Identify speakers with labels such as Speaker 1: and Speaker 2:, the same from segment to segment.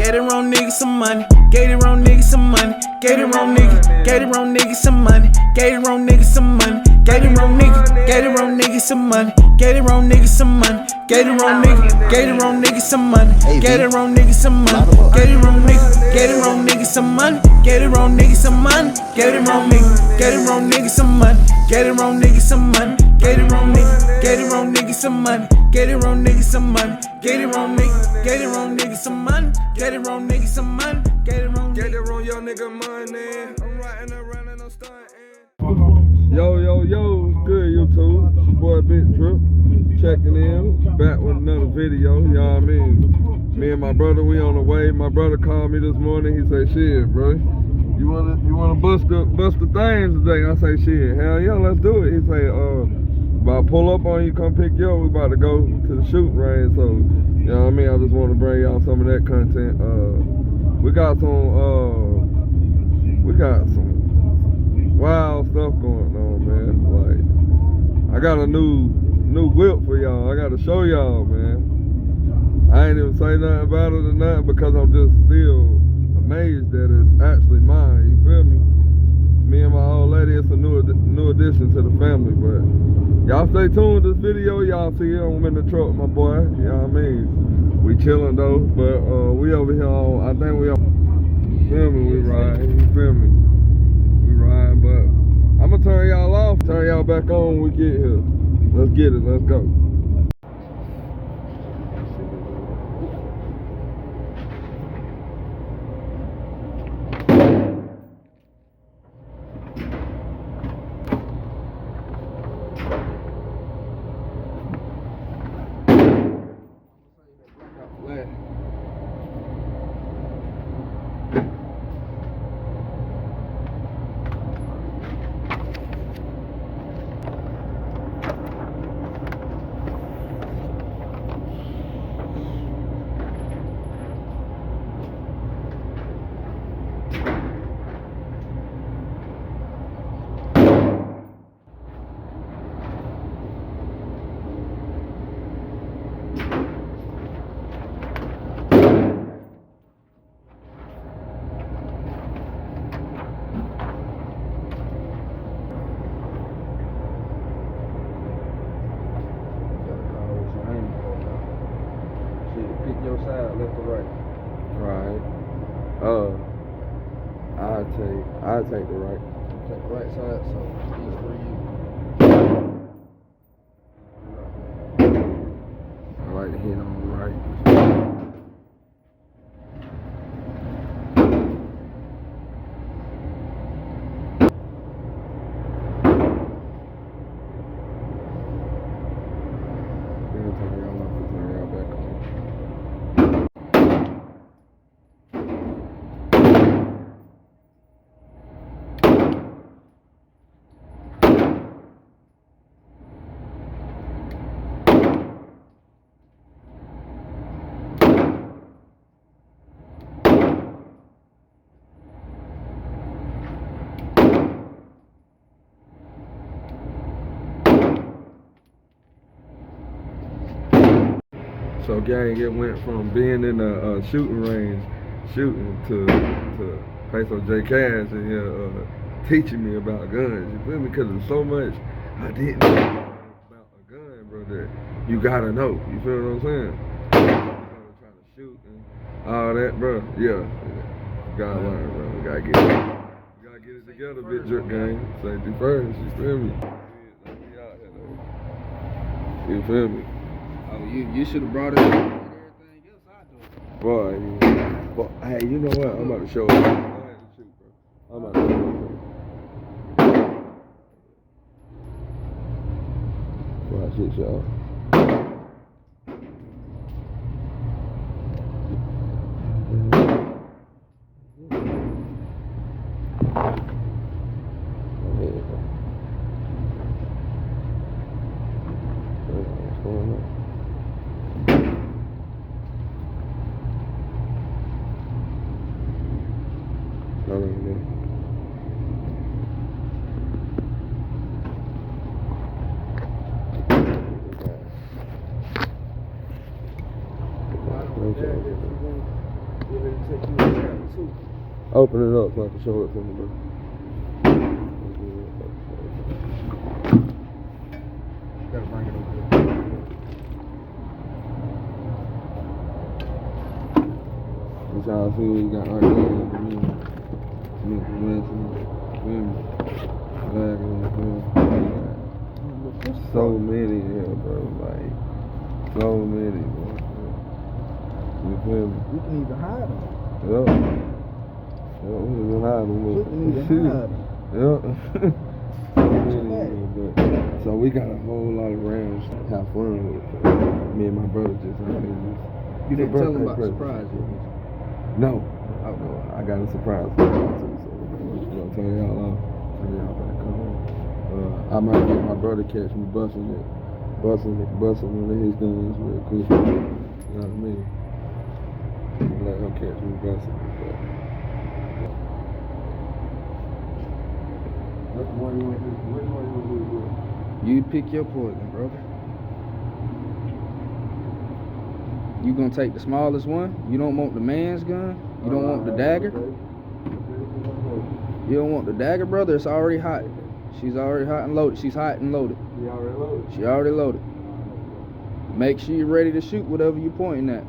Speaker 1: Get it wrong niggas some money. Get it wrong niggas some money. Get it wrong niggas. Get it wrong niggas some money. Get it wrong niggas some money. Get it wrong niggas. Get it wrong niggas some money. Get it wrong niggas some money. Get it wrong niggas. Get it wrong niggas some money. Get it wrong niggas some money. Get it wrong niggas. Get it wrong niggas some money. Get it wrong niggas some money. Get it wrong niggas. Get it wrong niggas some money. Get it wrong niggas some money. Get it wrong niggas. Get it wrong niggas some money. Get it wrong niggas some money. Get it wrong niggas. Get it wrong niggas some money. Get it wrong niggas some money. Get it wrong.
Speaker 2: Get it wrong, young nigga money. I'm riding around and I'm stunting. Yo, what's good, YouTube? It's your boy Big Trip, checking in, back with another video, you know what I mean? Me and my brother, we on the way. My brother called me this morning, he said, shit, bro, you wanna bust the things today? I say, shit, hell yeah, let's do it. He say, about to pull up on you, come pick you up, we about to go to the shooting range, so, you know what I mean? I just want to bring y'all some of that content. We got some wild stuff going on, man. Like, I got a new whip for y'all. I got to show y'all, man. I ain't even say nothing about it or nothing because I'm just still amazed that it's actually mine. You feel me? Me and my old lady, it's a new addition to the family. But y'all stay tuned with this video. Y'all see it. I'm in the truck with my boy. You know what I mean? We chilling though, but we over here on. I think we on. You feel me? We riding. You feel me? But I'm gonna turn y'all off, turn y'all back on when we get here. Let's get it, let's go. Your side, left or right? Right. I'll take the right. Take the right side, so these for you. I like to hit on the right. So gang, it went from being in a shooting range, shooting to Peso J Cash in here teaching me about guns. You feel me? Because there's so much I didn't know about a gun, bro, that you gotta know. You feel what I'm saying? Trying to shoot and all that, bro. Yeah. You gotta learn, bro. You gotta get it together, big jerk gang. Safety first. You feel me? You feel me?
Speaker 3: Oh, you should have brought it up and everything else I do.
Speaker 2: Boy, hey, you know what? I'm about to show you. Go ahead and shoot, bro. I'm about to show you. Watch it, y'all. What's going on?
Speaker 3: Get ready to take you inside too.
Speaker 2: Open it up so I can show it to me, bro.
Speaker 3: Gotta bring it over here.
Speaker 2: What y'all see what you got right there? Smith & Wesson, feel me? Blackout, feel me? So many here, bro. Like, so many, bro. You feel me?
Speaker 3: We can even hide them.
Speaker 2: Yup. Yeah, we can hide them.
Speaker 3: We can even hide them.
Speaker 2: Yup. So we got a whole lot of rounds to have fun with. Me and my brother just
Speaker 3: You didn't tell them about the surprise yet.
Speaker 2: No. Oh, no. I got a surprise for y'all too. So I'm gonna tell y'all off. Tell y'all about to come on. I might get my brother catch me busting one of his guns real quick. You know what I mean? Let him catch me busting. What do you want to do?
Speaker 3: You pick your poison, brother. You gonna take the smallest one? You don't want the man's gun? You don't want the dagger? You don't want the dagger, brother? It's already hot. She's already hot and loaded. She's hot and loaded.
Speaker 2: She already loaded?
Speaker 3: She already loaded. Make sure you're ready to shoot whatever you're pointing at.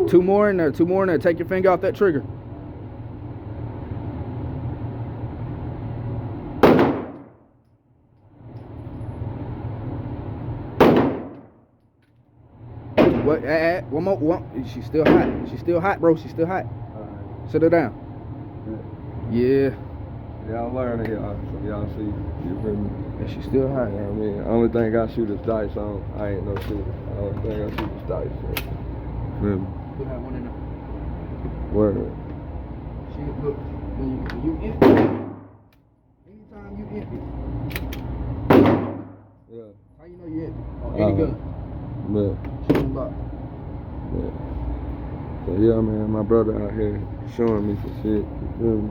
Speaker 3: Two more in there. Take your finger off that trigger. What? One more. She's still hot. She's still hot, bro. She's still hot. Sit her down. Yeah.
Speaker 2: Y'all learn it, y'all. So y'all see. You feel me?
Speaker 3: Yeah, she's still hot.
Speaker 2: You know what I mean? Only thing I shoot is dice. I ain't no shooter. Only thing I shoot is dice. So. Feel me?
Speaker 3: Put that one in there.
Speaker 2: Word.
Speaker 3: She look. When you empty. Anytime you empty.
Speaker 2: Yeah.
Speaker 3: How you know you empty? Any gun.
Speaker 2: Yeah.
Speaker 3: She don't lock.
Speaker 2: Yeah. So yeah, man, my brother out here showing me some shit. You feel me?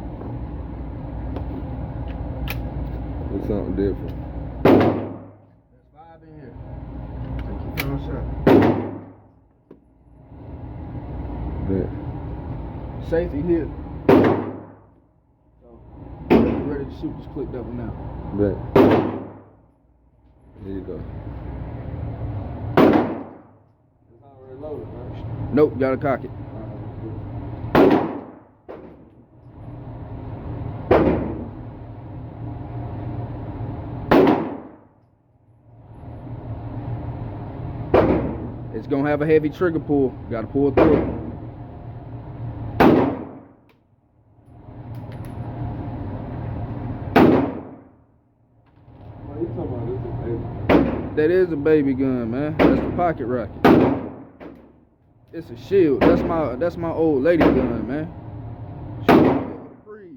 Speaker 2: It's something different.
Speaker 3: There's 5 in here. Take your final shot.
Speaker 2: Yeah.
Speaker 3: Safety here. So, when you're ready to shoot, just click that one now.
Speaker 2: Bet. There you go. It's already loaded, right?
Speaker 3: Nope, gotta cock it. It's gonna have a heavy trigger pull. Gotta pull through it. That is a baby gun, man. That's the pocket rocket. It's a shield. That's my old lady gun, man. Shoot with a freeze.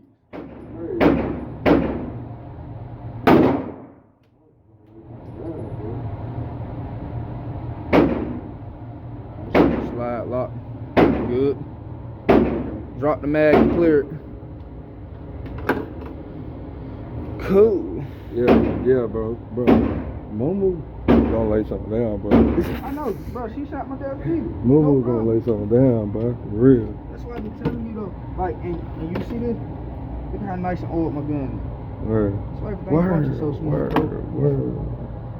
Speaker 3: Slide lock. Good. Drop the mag and clear it. Cool.
Speaker 2: Yeah, bro. Momo gonna lay something down, bro.
Speaker 3: I know, bro. She shot my damn people.
Speaker 2: Momo gonna lay something down, bro. For real.
Speaker 3: That's why I be telling you though. Like, and you see this? Look how nice and old my gun is.
Speaker 2: Word.
Speaker 3: That's why everything functions so smooth, bro.
Speaker 2: Word.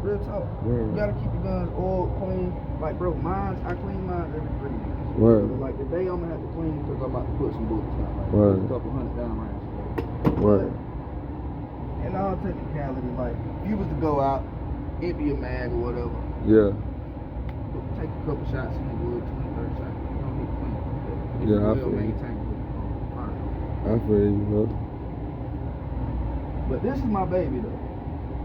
Speaker 3: Real talk.
Speaker 2: Word.
Speaker 3: You gotta keep your guns oiled, clean. Like, bro, I clean mine every 3 days.
Speaker 2: Word.
Speaker 3: So, like, today I'm gonna have to clean because I'm about to put some bullets down. Like,
Speaker 2: Word.
Speaker 3: a couple hundred down rounds.
Speaker 2: Word.
Speaker 3: In all technicality, like, if you was to go out, empty a mag or whatever,
Speaker 2: Yeah.
Speaker 3: take a couple shots in the wood, 20, 30 shots. You don't need to clean it. If
Speaker 2: Yeah, I
Speaker 3: you
Speaker 2: feel
Speaker 3: will
Speaker 2: you.
Speaker 3: maintain it. Fine.
Speaker 2: I feel you, bro.
Speaker 3: But this is my baby though.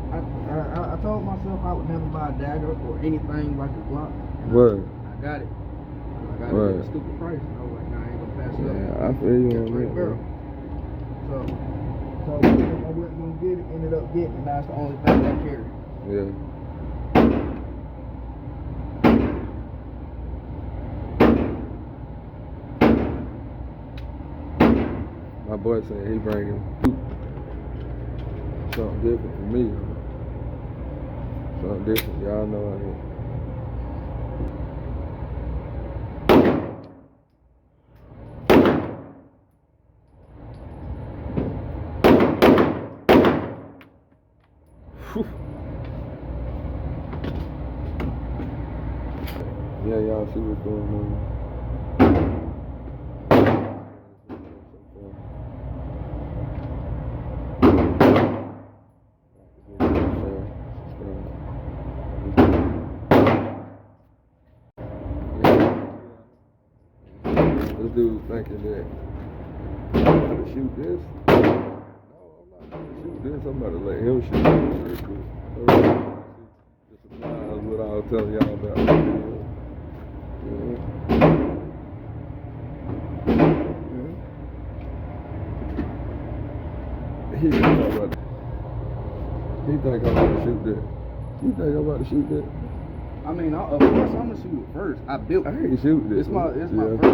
Speaker 3: I told myself I would never buy a dagger or anything like a Glock. And
Speaker 2: Word.
Speaker 3: I got it. I got
Speaker 2: Word.
Speaker 3: it at a stupid price. And I was like, nah, I ain't gonna pass it up.
Speaker 2: Yeah, I feel you
Speaker 3: Got
Speaker 2: on
Speaker 3: straight
Speaker 2: that,
Speaker 3: barrel.
Speaker 2: bro.
Speaker 3: So I wasn't gonna get it, ended up getting it. Now it's the only thing I carry.
Speaker 2: Yeah. My boy saying he bringing something different for me. Something different. Y'all know I ain't. Yeah, y'all see what's going on. This dude thinking that I'm about to shoot this. No, I'm not going to shoot this. I'm about to let him shoot this real quick. The surprise what I was telling y'all about. He think I'm about to shoot that. You think I'm about to shoot that?
Speaker 3: I mean, of course I'm gonna shoot it first. I built it.
Speaker 2: I ain't shoot this.
Speaker 3: It's my first build.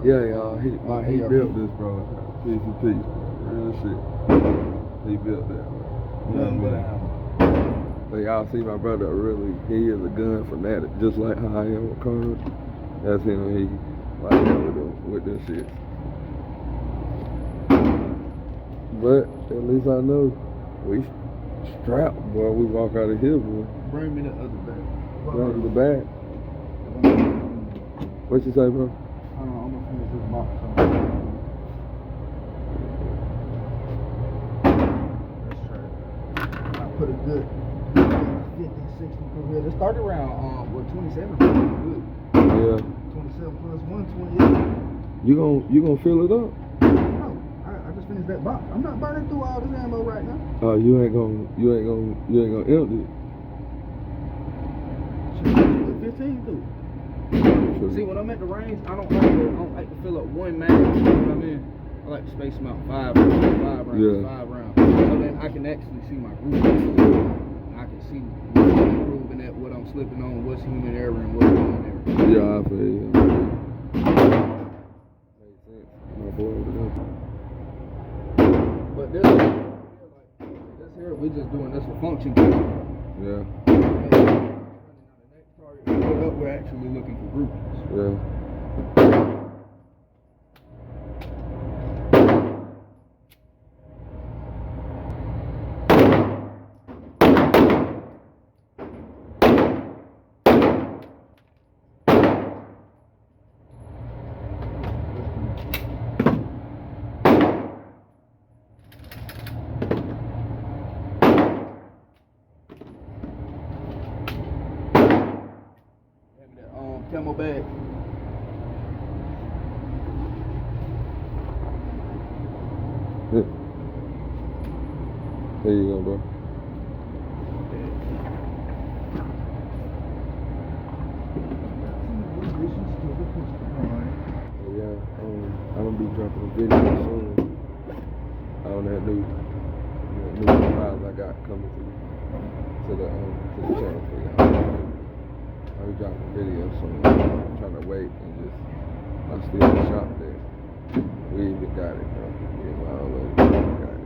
Speaker 2: Yeah, y'all. He built this, bro. Piece of piece. Real shit. He built that.
Speaker 3: Nothing but a hammer.
Speaker 2: But y'all see my brother really, he is a gun fanatic, just like how I am with cars. That's him. He like that with this shit. But at least I know we strapped, boy. We walk out of here, boy.
Speaker 3: Bring me the other bag.
Speaker 2: Bring the bag. What you say, bro?
Speaker 3: Hold on, I'm gonna finish this box. Let's try it. I put a good 50, 60 per wheel. It started around 27. Good.
Speaker 2: Yeah.
Speaker 3: 27 plus 1, 28.
Speaker 2: You gonna fill it up?
Speaker 3: No, I just finished that box. I'm not burning through all this ammo right now.
Speaker 2: Oh, you ain't gonna empty it.
Speaker 3: 15 through.
Speaker 2: Sure.
Speaker 3: See, when I'm at the range, I don't like to fill up one mag. You know what I mean? I like to space them out 5 rounds,
Speaker 2: Yeah.
Speaker 3: 5 rounds. So then I can actually see my group. I can see what's improving at, what I'm slipping on, what's human error, and what's human error.
Speaker 2: Yeah, I feel you. Makes sense. My boy over there.
Speaker 3: But this here, we just doing this for function.
Speaker 2: Yeah.
Speaker 3: We're actually looking for groupings.
Speaker 2: Yeah.
Speaker 3: Camo bag.
Speaker 2: Yeah. There you go, bro. Yeah, I'm gonna be dropping a video soon on that new files I got coming to the channel for y'all. I'll be dropping a video soon. I'm trying to wait and just, I'm still in the shop there. We even got it, bro. We already got it.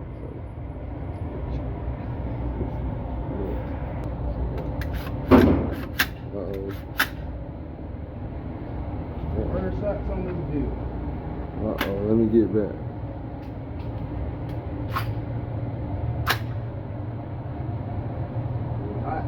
Speaker 3: First shots on this deal.
Speaker 2: Let me get back.
Speaker 3: Hot.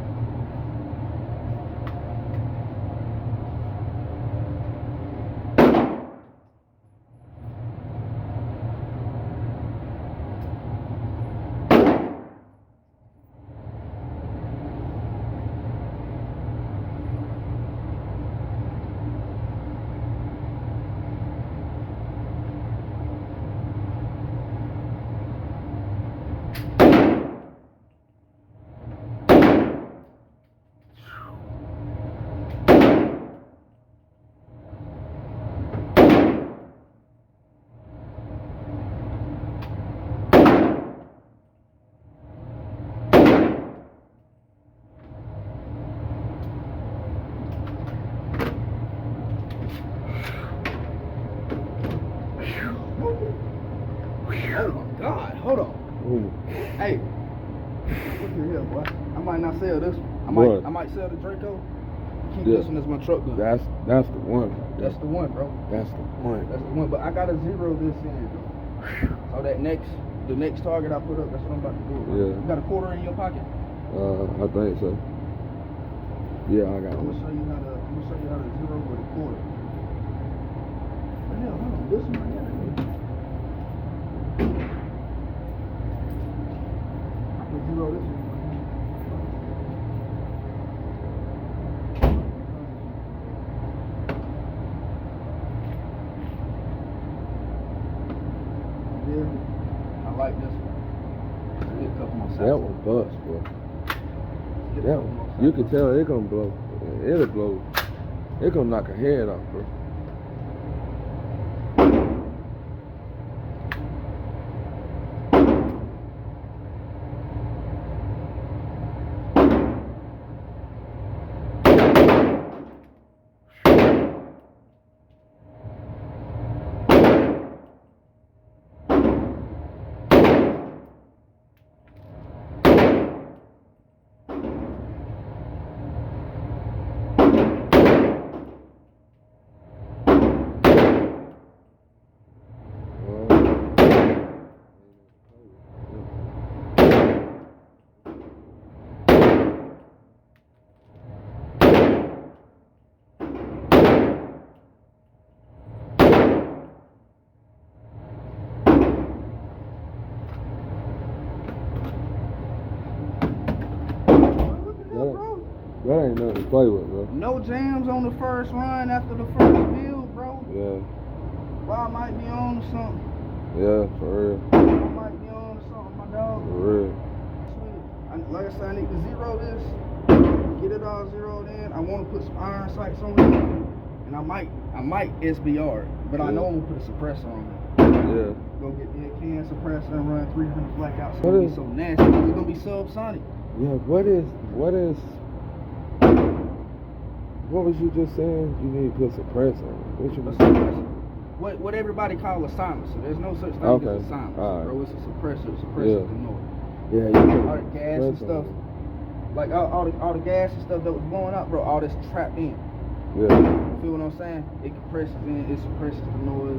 Speaker 3: Oh my God, hold on.
Speaker 2: Ooh.
Speaker 3: Hey, look here, boy. I might not sell this one. I might sell the Draco. Keep this one as my truck gun.
Speaker 2: That's the one.
Speaker 3: That's the one, bro.
Speaker 2: That's the one.
Speaker 3: That's the one. But I gotta zero this in. So the next target I put up, that's what I'm about to do.
Speaker 2: Yeah.
Speaker 3: You got a quarter in your pocket?
Speaker 2: I think so. Yeah, I got
Speaker 3: I'm
Speaker 2: one.
Speaker 3: gonna show you how to zero with a quarter. Hell, hold on, this one right here. I can zero this one. Yeah, I like this one. Get a couple more
Speaker 2: That one bust, bro. That one, you can tell it gonna blow. It'll blow. It gonna knock a head off, bro. That ain't nothing to play with, bro.
Speaker 3: No jams on the first run after the first build, bro.
Speaker 2: Yeah.
Speaker 3: Well, I might be on to something.
Speaker 2: Yeah, for real.
Speaker 3: I might be on to something, my dog.
Speaker 2: For real.
Speaker 3: Like I said, I need to zero this. Get it all zeroed in. I want to put some iron sights on it. And I might SBR it. But I know I'm going to put a suppressor on it.
Speaker 2: Yeah.
Speaker 3: Go get me a can suppressor and run 300 Blackout. So it's going to be so nasty. It's going to be subsonic.
Speaker 2: Yeah, what was you just saying? You need to put suppressor on it. What you was saying?
Speaker 3: What everybody call a silencer. There's no such thing as a silencer,
Speaker 2: right.
Speaker 3: bro. It's a suppressor.
Speaker 2: Yeah.
Speaker 3: The noise.
Speaker 2: Yeah, you put
Speaker 3: All the gas and stuff. Like all the gas and stuff that was blowing up, bro, all this trapped in.
Speaker 2: Yeah.
Speaker 3: You feel what I'm saying? It compresses in, it suppresses the noise.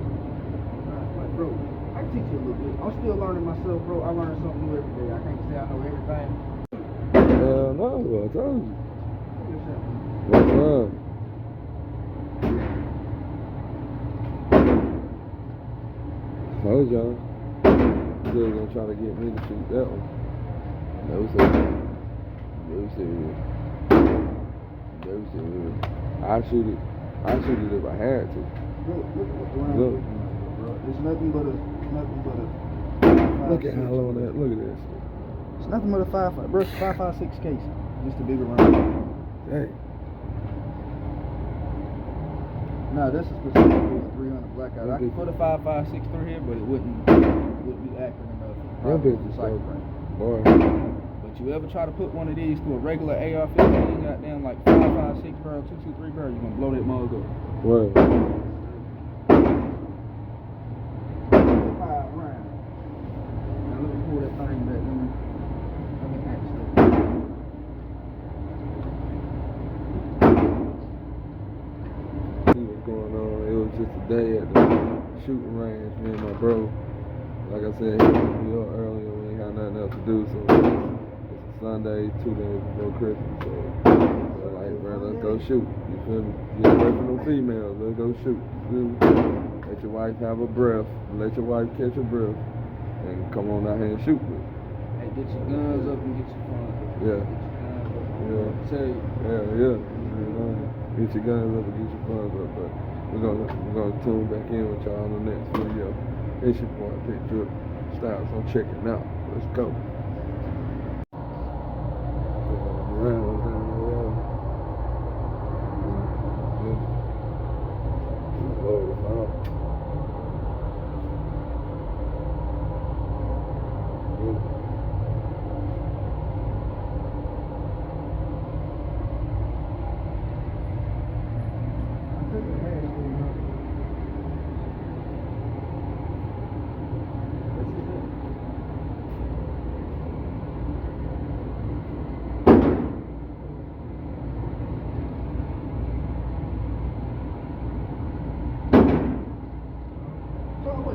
Speaker 3: Like, bro, I can teach you a little bit. I'm still learning myself, bro. I learn something new every day. I can't say I know everything.
Speaker 2: Hell no, I told you. What's up? Told y'all. Still gonna try to get me to shoot that one. No sir. I shoot it if I had to.
Speaker 3: Look at what's around.
Speaker 2: Look.
Speaker 3: Bro. It's nothing but a
Speaker 2: Look at how low that. Look at this.
Speaker 3: It's nothing but a 5.5, bro. It's a 5.56 case. Just a bigger round.
Speaker 2: Hey.
Speaker 3: No, this is specifically a 300 Blackout. I could put a 5.56 through here, but it wouldn't be accurate enough.
Speaker 2: That bitch is so boy.
Speaker 3: But you ever try to put one of these to a regular AR-15, goddamn like 5.56 barrel, 223 barrel, you're gonna blow that mug up.
Speaker 2: What?
Speaker 3: 5 rounds. Now let me pull that thing back. Let me actually.
Speaker 2: See what's going on. It was just a day at the shooting range. Me and my bro. Like I said, he was New York earlier. We ain't got nothing else to do, so it's a Sunday, 2 days before Christmas. So like, bro, let's go shoot. You feel me? Get away from them females. Let's go shoot. You feel me? Let your wife have a breath. Let your wife catch a breath, and come on out here and shoot with.
Speaker 3: Hey, get your guns up and get your fun.
Speaker 2: Yeah.
Speaker 3: Get your guns up.
Speaker 2: Yeah.
Speaker 3: Tell you.
Speaker 2: Yeah. Get your guns up and get your funds up. But we're gonna tune back in with y'all on the next video. It's your boy Big Drip Styles. I'm checking out. Let's go.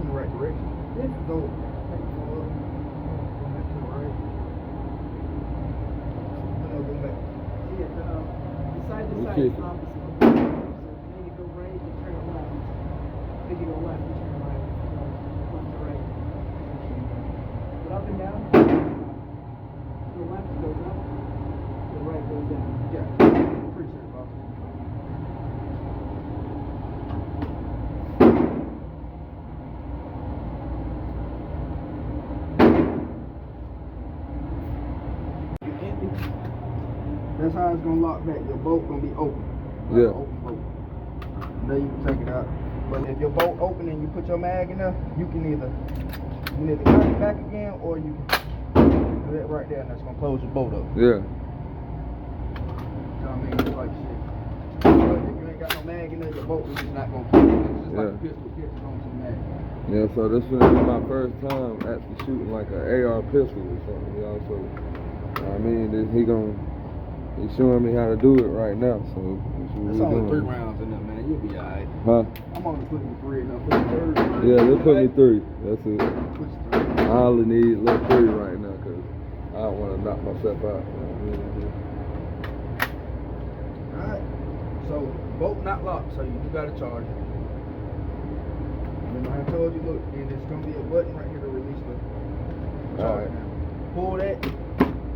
Speaker 3: the right direction.
Speaker 4: Yeah.
Speaker 3: Go. Go back to the right. No, go back.
Speaker 4: Yeah, the side to side
Speaker 2: Okay.
Speaker 4: is opposite. So make it go right, you turn it left. Make it go left, you turn it right. Left to right. But up and down. The left goes up, the right goes down.
Speaker 3: Yeah. Appreciate it, boss. You empty. That's how it's gonna lock back. Your bolt gonna be open. Like
Speaker 2: Yeah.
Speaker 3: an open bolt. Then you can take it out. But if your bolt open and you put your mag in there, you can either cut it back again or you can do that right there and that's gonna close your bolt up.
Speaker 2: Yeah.
Speaker 3: You know what I mean? It's like shit. But if you ain't got no mag in there, your bolt is just not gonna keep it. It's just like a
Speaker 2: Yeah.
Speaker 3: pistol catches on some mag.
Speaker 2: Yeah, so this is my first time actually shooting like an AR pistol or something, you know, so, I mean, he's showing me how to do it right now, so.
Speaker 3: There's only 3 rounds in there, man. You'll be alright.
Speaker 2: Huh?
Speaker 3: I'm only putting 3 enough for the third.
Speaker 2: Yeah, they put me 3, that's it.
Speaker 3: Push 3.
Speaker 2: I only need a little 3 right now, because I don't want to knock myself out. You know what I mean?
Speaker 3: Alright. So, bolt not locked, so you do gotta charge it. Remember I told you, look, and there's gonna be a button right here to release the charge.
Speaker 2: Alright.
Speaker 3: Pull that.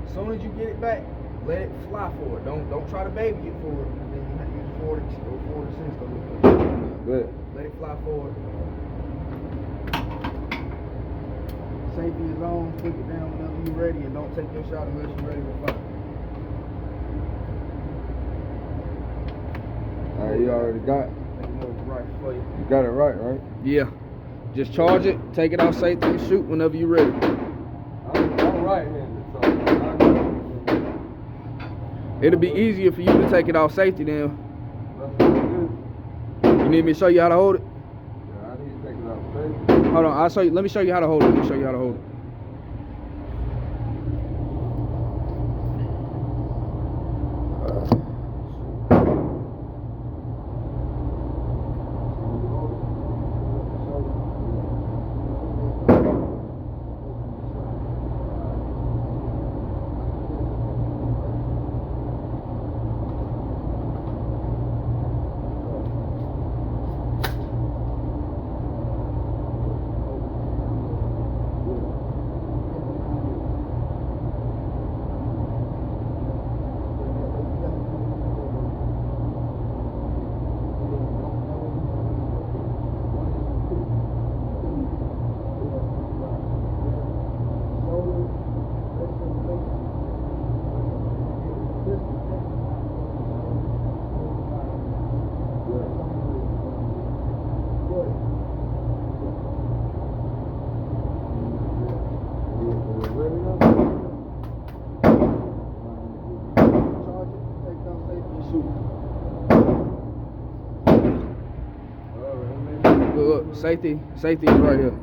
Speaker 3: As soon as you get it back, let it fly forward. Don't try to baby it forward. Then you have to use 40 or 46 to
Speaker 2: Bet.
Speaker 3: let it fly forward. Safety is on. Flick it down whenever you're ready, and don't take your shot unless you're ready to fire.
Speaker 2: Alright, you already got
Speaker 3: Make it move right for you.
Speaker 2: You got it right?
Speaker 3: Yeah. Just charge it, take it out safety, and shoot whenever you're ready.
Speaker 2: I'm right-handed, so
Speaker 3: It'll be easier for you to take it off safety then.
Speaker 2: that's good.
Speaker 3: You need me to show you how to hold it?
Speaker 2: Yeah, I need to take it out safety.
Speaker 3: Hold on, I'll show you. Let me show you how to hold it. Let me show you how to hold it. Look, safety is right here.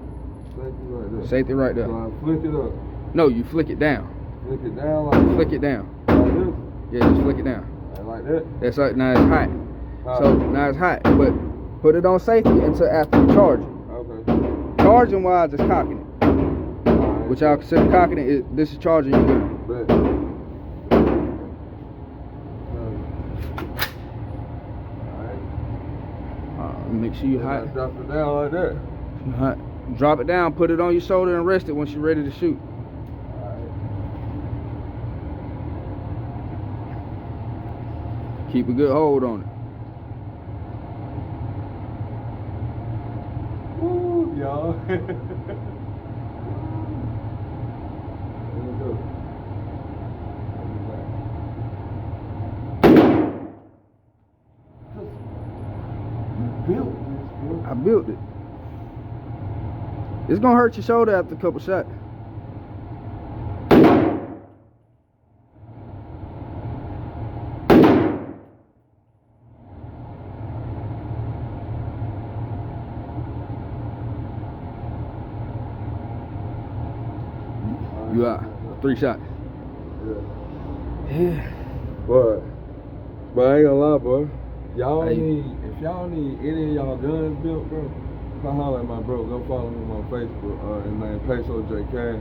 Speaker 2: Safety right there.
Speaker 3: Safety right there.
Speaker 2: So I flick it up.
Speaker 3: No, you flick it down.
Speaker 2: Flick it down like
Speaker 3: Flick it down.
Speaker 2: Like this?
Speaker 3: Yeah, just flick it down.
Speaker 2: Like that?
Speaker 3: That's right. Now it's hot. So now it's hot, but put it on safety until after you charge it.
Speaker 2: Okay.
Speaker 3: Charging wise is cocking it.
Speaker 2: Alright.
Speaker 3: Which y'all consider cocking it. This is charging you good.
Speaker 2: Bet.
Speaker 3: Make sure you hot.
Speaker 2: Drop it down like that.
Speaker 3: Hot. Drop it down, put it on your shoulder, and rest it once you're ready to shoot. Keep a good hold on it.
Speaker 2: Woo, y'all.
Speaker 3: I built it. It's gonna hurt your shoulder after a couple shots. You out. 3 shots. Yeah.
Speaker 2: But I ain't gonna lie, boy. Y'all
Speaker 3: Hey.
Speaker 2: need, if y'all need any of y'all guns built, bro, Come holler at my bro. Go follow him on Facebook. His name Peso J Cash.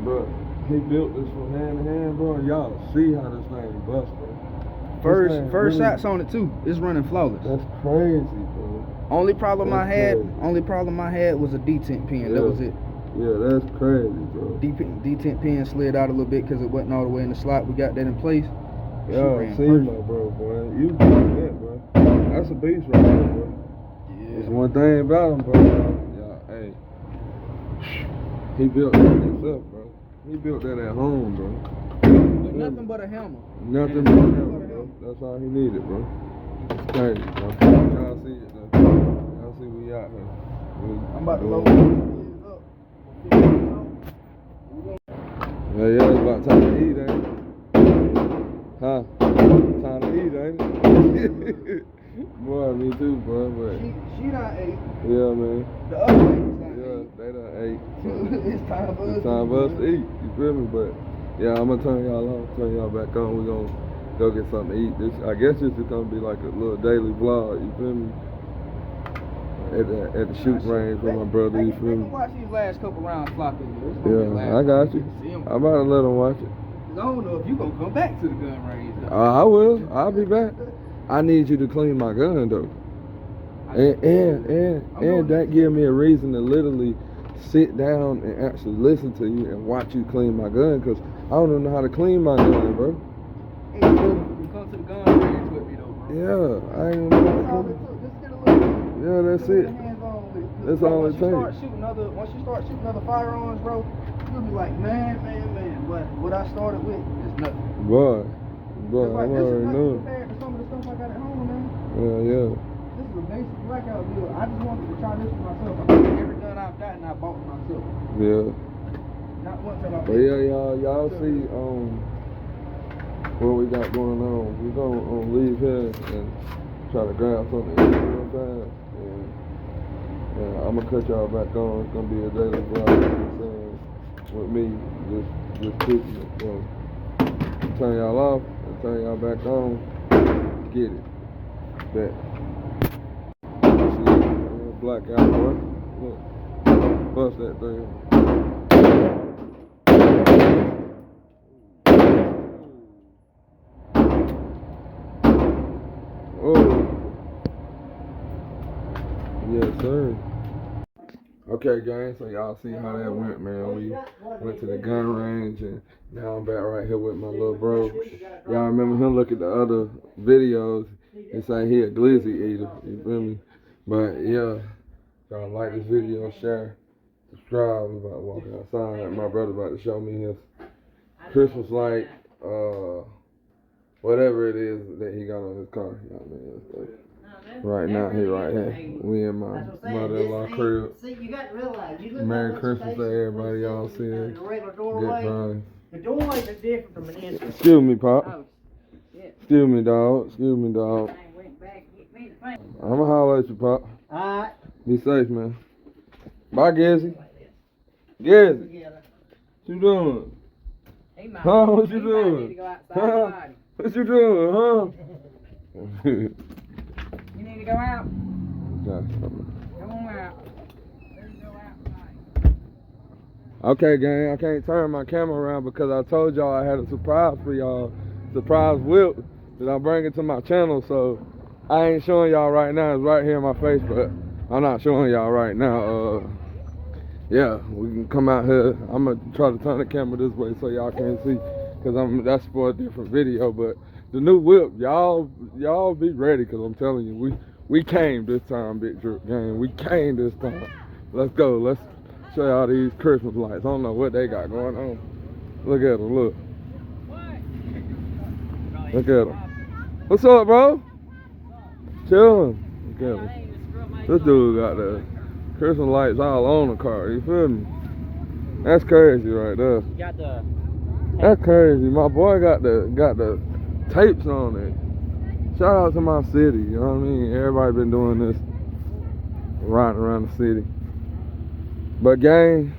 Speaker 2: Bro, he built this from hand to hand, bro. And y'all see how this thing bust, bro.
Speaker 3: First
Speaker 2: really,
Speaker 3: shots on it too. It's running flawless.
Speaker 2: That's crazy, bro.
Speaker 3: Only problem
Speaker 2: That's
Speaker 3: I had was a detent pin.
Speaker 2: Yeah.
Speaker 3: That was it.
Speaker 2: Yeah, that's crazy, bro.
Speaker 3: Detent pin slid out a little bit because it wasn't all the way in the slot. We got that in place. She
Speaker 2: Y'all
Speaker 3: ran
Speaker 2: see
Speaker 3: perfect.
Speaker 2: my bro, boy. You got that, bro. That's a beast right there, bro.
Speaker 3: Yeah.
Speaker 2: It's one thing about him, bro. Y'all, hey. He built that himself, bro. He built that at home, bro.
Speaker 3: With nothing but a hammer.
Speaker 2: Nothing but him, bro. That's all he needed, bro. It's crazy, bro. Y'all see it, though. Y'all see we out here.
Speaker 3: I'm about to load these up.
Speaker 2: Yeah, it's about time to eat, ain't it? Huh? Time to eat, ain't it? Boy, me too, bro. But
Speaker 3: She done ate.
Speaker 2: yeah, man.
Speaker 3: The other ladies done
Speaker 2: Yeah,
Speaker 3: ate.
Speaker 2: they done ate.
Speaker 3: It's time for us.
Speaker 2: It's time for us to eat. You feel me? But yeah, I'm gonna turn y'all off, turn y'all back on. We're gonna go get something to eat. This, I guess this is gonna be like a little daily vlog. You feel me? At the shooting range with my brother. You feel me?
Speaker 3: Watch these last couple rounds flop in here. It's gonna be the last
Speaker 2: Yeah, I got you.
Speaker 3: See 'em.
Speaker 2: I'm about to let them watch it.
Speaker 3: 'Cause I don't know if you gonna come back to the gun range.
Speaker 2: I will. I'll be back. I need you to clean my gun though. And that give me a reason to literally sit down and actually listen to you and watch you clean my gun, because I don't even know how to clean my gun, bro.
Speaker 3: Hey, you come to the gun range with me though, bro.
Speaker 2: Yeah, I ain't know
Speaker 3: That's
Speaker 2: how
Speaker 3: all
Speaker 2: to
Speaker 3: it
Speaker 2: clean.
Speaker 3: took. Just get a little.
Speaker 2: Yeah, that's
Speaker 3: get a
Speaker 2: it.
Speaker 3: little hands-on with it.
Speaker 2: That's all it takes.
Speaker 3: Once you start shooting other firearms, bro, you'll be like, man. What I started with is nothing.
Speaker 2: Boy,
Speaker 3: It's like,
Speaker 2: I'm
Speaker 3: this is
Speaker 2: already
Speaker 3: nothing
Speaker 2: knowing.
Speaker 3: compared to some of the stuff I got at home, man.
Speaker 2: Yeah.
Speaker 3: This is a basic blackout deal. I just wanted to try this for myself. I mean, every gun I've gotten, I bought for myself.
Speaker 2: Yeah.
Speaker 3: Not once have I
Speaker 2: But yeah, y'all see what we got going on. We're gonna leave here and try to grab something to eat real fast. And I'm gonna cut y'all back on. It's gonna be a daily vlog, you know what I'm saying, with me just cooking it. So turn y'all off and turn y'all back on. Get it. Bet. See, blackout, boy. Look. Bust that thing. Oh. Yes, sir. Okay, gang, so y'all see how that went, man. We went to the gun range, and now I'm back right here with my little bro. Y'all remember him? Look at the other videos and say he a glizzy eater, you feel me? But yeah, y'all like this video, share, subscribe. We about to walk outside. My brother about to show me his Christmas light, whatever it is that he got on his car. Right now, he right here. We in my mother-in-law crib.
Speaker 5: See, you got to realize, you
Speaker 2: Merry Christmas to everybody, y'all see it.
Speaker 5: The regular
Speaker 2: Good
Speaker 5: doorway.
Speaker 2: vibes.
Speaker 5: The doorways are different from an entrance.
Speaker 2: Excuse me, Pop.
Speaker 5: Oh, shit.
Speaker 2: Excuse me, dog. Excuse me, dog.
Speaker 5: I went back and get me the thing.
Speaker 2: I'ma holler at you, Pop.
Speaker 5: Alright.
Speaker 2: Be safe, man. Bye, Gizzy. Gizzy, what you doing?
Speaker 5: He might,
Speaker 2: Huh? What you
Speaker 5: he might
Speaker 2: doing?
Speaker 5: need to go outside
Speaker 2: Huh?
Speaker 5: and fight him.
Speaker 2: What you doing, huh?
Speaker 5: You need to go out.
Speaker 2: Gotcha.
Speaker 5: Come on out. Let's go outside.
Speaker 2: Okay, gang, I can't turn my camera around because I told y'all I had a surprise for y'all. Surprise whip that I'm bringing to my channel, so I ain't showing y'all right now. It's right here in my face, but I'm not showing y'all right now. Yeah, we can come out here. I'm gonna try to turn the camera this way so y'all can see, cause that's for a different video. But the new whip, y'all be ready, cause I'm telling you, we came this time, Big Drip Gang. We came this time. Let's go. Let's show y'all these Christmas lights. I don't know what they got going on. Look at them. Look. Look at them. What's up, bro? Chilling. Look at him. This dude got the Christmas lights all on the car. You feel me? That's crazy right there.
Speaker 5: You got the...
Speaker 2: That's crazy. My boy got the tapes on it. Shout out to my city. You know what I mean? Everybody been doing this, riding around the city. But gang,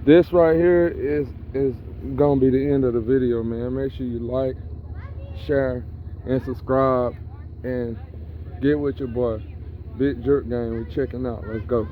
Speaker 2: this right here is gonna be the end of the video, man. Make sure you like, share, and subscribe, and get with your boy. Big Jerk Gang, we checking out. Let's go.